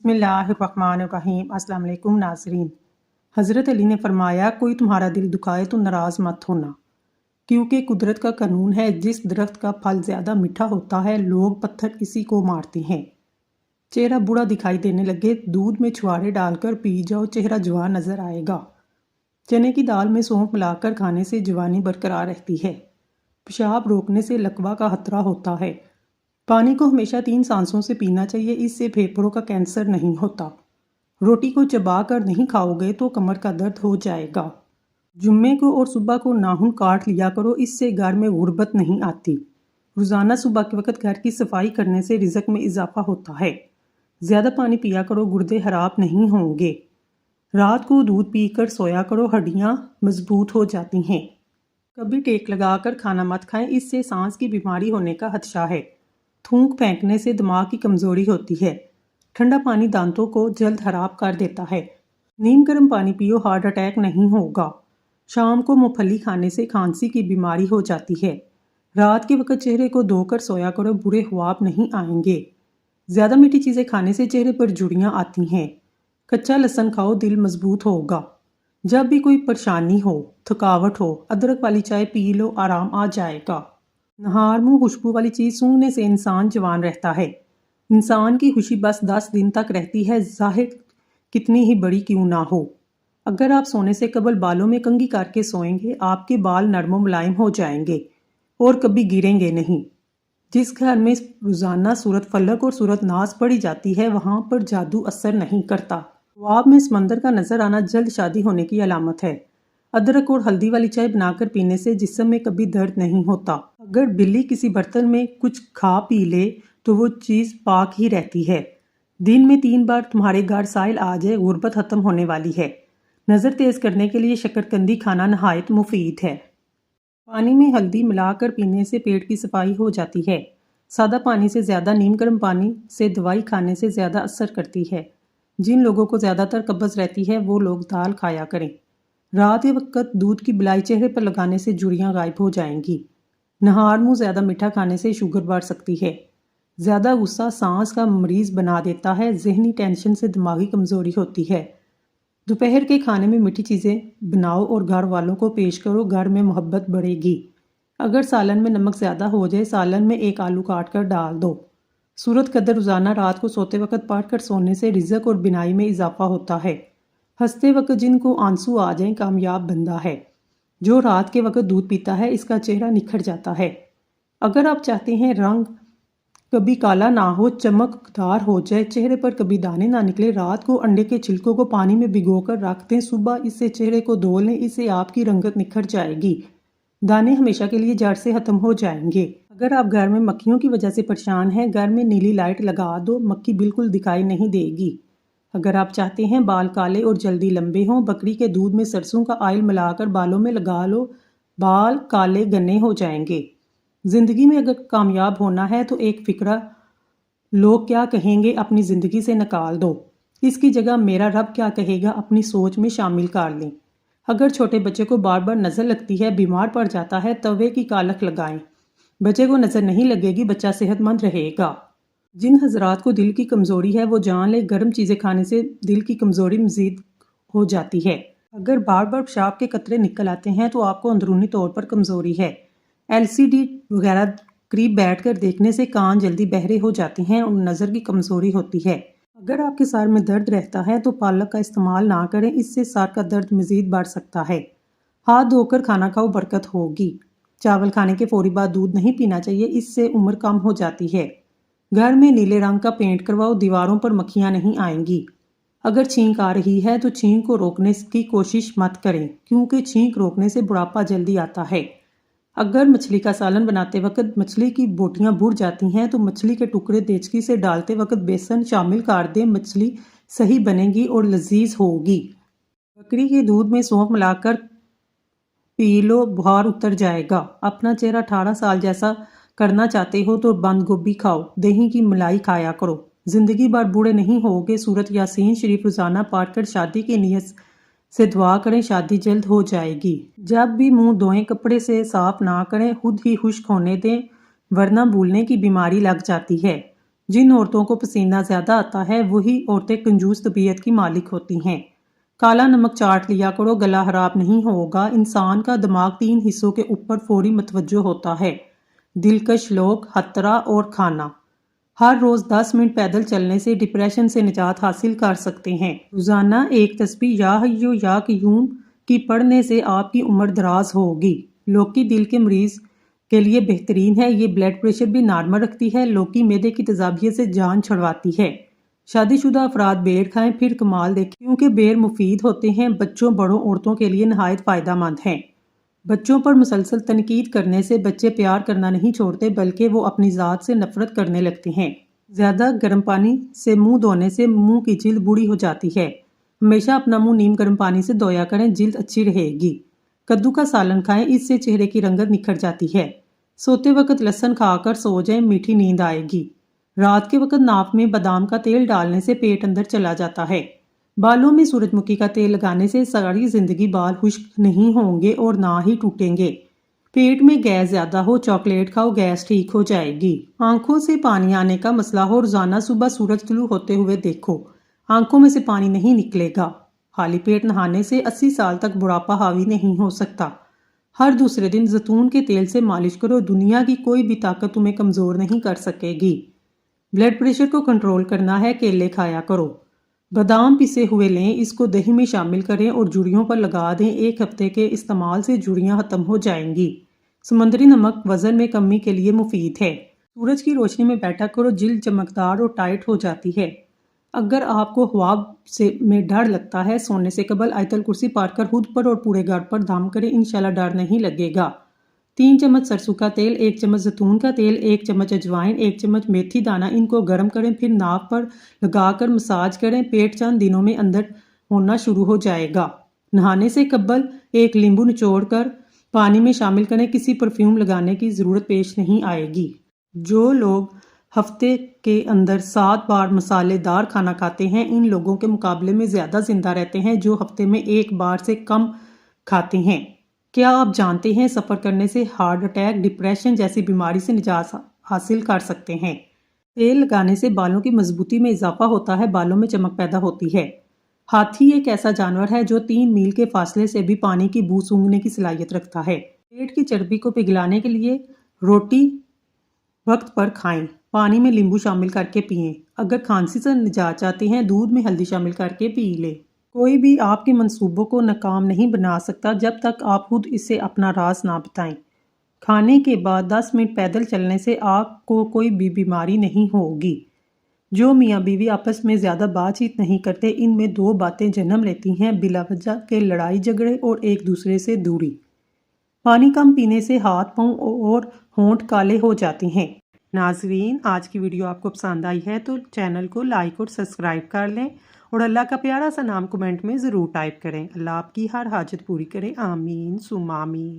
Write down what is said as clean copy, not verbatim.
बिस्मिल्लाहिर्रहमानिर्रहीम। अस्सलाम वालेकुम नाज़रीन। हज़रत अली ने फरमाया, कोई तुम्हारा दिल दुखाए तो नाराज़ मत होना, क्योंकि कुदरत का कानून है, जिस दरख्त का फल ज़्यादा मीठा होता है लोग पत्थर इसी को मारते हैं। चेहरा बूढ़ा दिखाई देने लगे, दूध में छुआरे डालकर पी जाओ, चेहरा जवान नज़र आएगा। चने की दाल में सौंफ मिलाकर खाने से जवानी बरकरार रहती है। पेशाब रोकने से लकवा का खतरा होता है। पानी को हमेशा 3 सांसों से पीना चाहिए, इससे फेफड़ों का कैंसर नहीं होता। रोटी को चबा कर नहीं खाओगे तो कमर का दर्द हो जाएगा। जुम्मे को और सुबह को नाखून काट लिया करो, इससे घर में गुर्बत नहीं आती। रोज़ाना सुबह के वक्त घर की सफाई करने से रिज़्क में इजाफा होता है। ज़्यादा पानी पिया करो, गुर्दे खराब नहीं होंगे। रात को दूध पीकर सोया करो, हड्डियाँ मजबूत हो जाती हैं। कभी टेक लगाकर खाना मत खाएं, इससे सांस की बीमारी होने का खदशा है। थूक फेंकने से दिमाग की कमज़ोरी होती है। ठंडा पानी दांतों को जल्द खराब कर देता है। नीम गर्म पानी पियो, हार्ट अटैक नहीं होगा। शाम को मूंगफली खाने से खांसी की बीमारी हो जाती है। रात के वक्त चेहरे को धोकर सोया करो, बुरे ख्वाब नहीं आएंगे। ज़्यादा मीठी चीज़ें खाने से चेहरे पर झुर्रियाँ आती हैं। कच्चा लहसुन खाओ, दिल मजबूत होगा। जब भी कोई परेशानी हो, थकावट हो, अदरक वाली चाय पी लो, आराम आ जाएगा। नहार मुँह खुशबू वाली चीज़ सूंघने से इंसान जवान रहता है। इंसान की खुशी बस 10 दिन तक रहती है, ज़ाहिर कितनी ही बड़ी क्यों ना हो। अगर आप सोने से कबल बालों में कंघी करके सोएंगे, आपके बाल नरम मुलायम हो जाएंगे और कभी गिरेंगे नहीं। जिस घर में रोज़ाना सूरत फलक और सूरत नाज पढ़ी जाती है, वहाँ पर जादू असर नहीं करता। ख्वाब में समंदर का नजर आना जल्द शादी होने की अलामत है। अदरक और हल्दी वाली चाय बनाकर पीने से जिस्म में कभी दर्द नहीं होता। अगर बिल्ली किसी बर्तन में कुछ खा पी ले तो वो चीज़ पाक ही रहती है। दिन में 3 बार तुम्हारे घर साइल आ जाए, गुर्बत खत्म होने वाली है। नज़र तेज़ करने के लिए शकरकंदी खाना नहायत मुफीद है। पानी में हल्दी मिलाकर पीने से पेट की सफाई हो जाती है। सादा पानी से ज़्यादा नीम गर्म पानी से दवाई खाने से ज़्यादा असर करती है। जिन लोगों को ज़्यादातर कब्ज़ रहती है वो लोग दाल खाया करें। रात के वक्त दूध की बिलाई चेहरे पर लगाने से झुर्रियाँ गायब हो जाएंगी। नहार मुँह ज़्यादा मीठा खाने से शुगर बढ़ सकती है। ज़्यादा गुस्सा सांस का मरीज़ बना देता है। जहनी टेंशन से दिमागी कमज़ोरी होती है। दोपहर के खाने में मीठी चीज़ें बनाओ और घर वालों को पेश करो, घर में मोहब्बत बढ़ेगी। अगर सालन में नमक ज़्यादा हो जाए, सालन में 1 आलू काट कर डाल दो। सूरत कदर रोज़ाना रात को सोते वक्त पढ़ कर सोने से रिज़्क और बिनाई में इजाफा होता है। हंसते वक्त जिनको आंसू आ जाएं, कामयाब बंदा है। जो रात के वक्त दूध पीता है, इसका चेहरा निखर जाता है। अगर आप चाहते हैं रंग कभी काला ना हो, चमकदार हो जाए, चेहरे पर कभी दाने ना निकले, रात को अंडे के छिलकों को पानी में भिगोकर रख दें, सुबह इससे चेहरे को धो लें, इससे आपकी रंगत निखर जाएगी। दाने हमेशा के लिए जड़ से खत्म हो जाएंगे। अगर आप घर में मक्खियों की वजह से परेशान हैं, घर में नीली लाइट लगा दो, मक्खी बिल्कुल दिखाई नहीं देगी। अगर आप चाहते हैं बाल काले और जल्दी लंबे हों, बकरी के दूध में सरसों का ऑयल मिलाकर बालों में लगा लो, बाल काले घने हो जाएंगे। ज़िंदगी में अगर कामयाब होना है तो एक फ़िक्रा लोग क्या कहेंगे अपनी ज़िंदगी से निकाल दो। इसकी जगह मेरा रब क्या कहेगा अपनी सोच में शामिल कर लें। अगर छोटे बच्चे को बार बार नज़र लगती है, बीमार पड़ जाता है, तवे की कालख लगाएं। बच्चे को नज़र नहीं लगेगी, बच्चा सेहतमंद रहेगा। जिन हजरात को दिल की कमज़ोरी है वो जान ले, गर्म चीज़ें खाने से दिल की कमज़ोरी मज़ीद हो जाती है। अगर बार बार पेशाब के कतरे निकल आते हैं तो आपको अंदरूनी तौर पर कमज़ोरी है। LCD वगैरह करीब बैठकर देखने से कान जल्दी बहरे हो जाते हैं और नज़र की कमज़ोरी होती है। अगर आपके सर में दर्द रहता है तो पालक का इस्तेमाल ना करें, इससे सर का दर्द मज़ीद बढ़ सकता है। हाथ धोकर खाना खाओ, बरकत होगी। चावल खाने के फौरी बाद दूध नहीं पीना चाहिए, इससे उम्र कम हो जाती है। घर में नीले रंग का पेंट करवाओ, दीवारों पर मक्खियाँ नहीं आएंगी। अगर छींक आ रही है तो छींक को रोकने की कोशिश मत करें, क्योंकि छींक रोकने से बुढ़ापा जल्दी आता है। अगर मछली का सालन बनाते वक्त मछली की बोटियां बुड़ जाती हैं तो मछली के टुकड़े देचकी से डालते वक्त बेसन शामिल कर दें, मछली सही बनेगी और लजीज होगी। बकरी के दूध में सौंफ मिलाकर पी लो, बुखार उतर जाएगा। अपना चेहरा 18 साल जैसा करना चाहते हो तो बंद गोभी खाओ, दही की मलाई खाया करो, जिंदगी भर बूढ़े नहीं होगे। सूरत यासीन शरीफ रोजाना पाठ कर शादी की नीयत से दुआ करें, शादी जल्द हो जाएगी। जब भी मुंह धोएं, कपड़े से साफ ना करें, खुद ही खुश्क होने दें, वरना भूलने की बीमारी लग जाती है। جن عورتوں کو پسینہ زیادہ آتا ہے وہی عورتیں کنجوس طبیعت کی مالک ہوتی ہیں۔ کالا نمک چاٹ لیا کرو، گلا خراب نہیں ہوگا۔ انسان کا دماغ 3 حصوں کے اوپر فوری متوجہ ہوتا ہے: دلکش لوگ، خطرہ اور کھانا۔ ہر روز 10 منٹ پیدل چلنے سے ڈپریشن سے نجات حاصل کر سکتے ہیں۔ روزانہ ایک تسبیح یا حیو یا قیوم کی پڑھنے سے آپ کی عمر دراز ہوگی۔ لوکی دل کے مریض کے لیے بہترین ہے، یہ بلڈ پریشر بھی نارمل رکھتی ہے۔ لوکی معدے کی تیزابیت سے جان چھڑواتی ہے۔ شادی شدہ افراد بیر کھائیں پھر کمال دیکھیں، کیونکہ بیر مفید ہوتے ہیں، بچوں، بڑوں، عورتوں کے لیے نہایت فائدہ مند ہیں۔ بچوں پر مسلسل تنقید کرنے سے بچے پیار کرنا نہیں چھوڑتے بلکہ وہ اپنی ذات سے نفرت کرنے لگتے ہیں۔ زیادہ گرم پانی سے منہ دھونے سے منہ کی جلد بوڑھی ہو جاتی ہے۔ ہمیشہ اپنا منہ نیم گرم پانی سے دھویا کریں، جلد اچھی رہے گی۔ کدو کا سالن کھائیں، اس سے چہرے کی رنگت نکھر جاتی ہے۔ سوتے وقت لہسن کھا کر سو جائیں، میٹھی نیند آئے گی۔ رات کے وقت ناک میں بادام کا تیل ڈالنے سے پیٹ اندر چلا جاتا ہے۔ بالوں میں سورج مکھی کا تیل لگانے سے ساری زندگی بال خشک نہیں ہوں گے اور نہ ہی ٹوٹیں گے۔ پیٹ میں گیس زیادہ ہو، چاکلیٹ کھاؤ، گیس ٹھیک ہو جائے گی۔ آنکھوں سے پانی آنے کا مسئلہ ہو، روزانہ صبح سورج طلوع ہوتے ہوئے دیکھو، آنکھوں میں سے پانی نہیں نکلے گا۔ خالی پیٹ نہانے سے 80 سال تک بڑھاپا حاوی نہیں ہو سکتا۔ ہر دوسرے دن زیتون کے تیل سے مالش کرو، دنیا کی کوئی بھی طاقت تمہیں کمزور نہیں کر سکے گی۔ بلڈ پریشر کو کنٹرول کرنا ہے، کیلے کھایا کرو۔ بادام پسے ہوئے لیں، اس کو دہی میں شامل کریں اور جڑیوں پر لگا دیں، 1 ہفتے کے استعمال سے جڑیاں ختم ہو جائیں گی۔ سمندری نمک وزن میں کمی کے لیے مفید ہے۔ سورج کی روشنی میں بیٹھا کرو، جلد چمکدار اور ٹائٹ ہو جاتی ہے۔ اگر آپ کو خواب میں ڈر لگتا ہے، سونے سے قبل آیت الکرسی پڑھ کر خود پر اور پورے گھر پر دم کریں، انشاءاللہ ڈر نہیں لگے گا۔ 3 چمچ سرسوں کا تیل، 1 چمچ زیتون کا تیل، 1 چمچ اجوائن، 1 چمچ میتھی دانہ، ان کو گرم کریں، پھر ناک پر لگا کر مساج کریں، پیٹ چند دنوں میں اندر ہونا شروع ہو جائے گا۔ نہانے سے قبل 1 لیمبو نچوڑ کر پانی میں شامل کریں، کسی پرفیوم لگانے کی ضرورت پیش نہیں آئے گی۔ جو لوگ ہفتے کے اندر 7 بار مسالے دار کھانا کھاتے ہیں، ان لوگوں کے مقابلے میں زیادہ زندہ رہتے ہیں جو ہفتے میں 1 بار سے کم کھاتے ہیں۔ کیا آپ جانتے ہیں سفر کرنے سے ہارٹ اٹیک، ڈپریشن جیسی بیماری سے نجات حاصل کر سکتے ہیں؟ تیل لگانے سے بالوں کی مضبوطی میں اضافہ ہوتا ہے، بالوں میں چمک پیدا ہوتی ہے۔ ہاتھی ایک ایسا جانور ہے جو 3 میل کے فاصلے سے بھی پانی کی بو سونگھنے کی صلاحیت رکھتا ہے۔ پیٹ کی چربی کو پگھلانے کے لیے روٹی وقت پر کھائیں، پانی میں لیمبو شامل کر کے پئیں۔ اگر کھانسی سے نجات چاہتے ہیں، دودھ میں ہلدی شامل کر کے پی لیں۔ کوئی بھی آپ کے منصوبوں کو ناکام نہیں بنا سکتا جب تک آپ خود اسے اپنا راز نہ بتائیں۔ کھانے کے بعد 10 منٹ پیدل چلنے سے آپ کو کوئی بھی بیماری نہیں ہوگی۔ جو میاں بیوی آپس میں زیادہ بات چیت نہیں کرتے، ان میں 2 باتیں جنم لیتی ہیں: بلا وجہ کے لڑائی جھگڑے اور ایک دوسرے سے دوری۔ پانی کم پینے سے ہاتھ، پاؤں اور ہونٹ کالے ہو جاتے ہیں۔ ناظرین، آج کی ویڈیو آپ کو پسند آئی ہے تو چینل کو لائک اور سبسکرائب کر لیں اور اللہ کا پیارا سا نام کمنٹ میں ضرور ٹائپ کریں۔ اللہ آپ کی ہر حاجت پوری کرے، آمین ثم آمین۔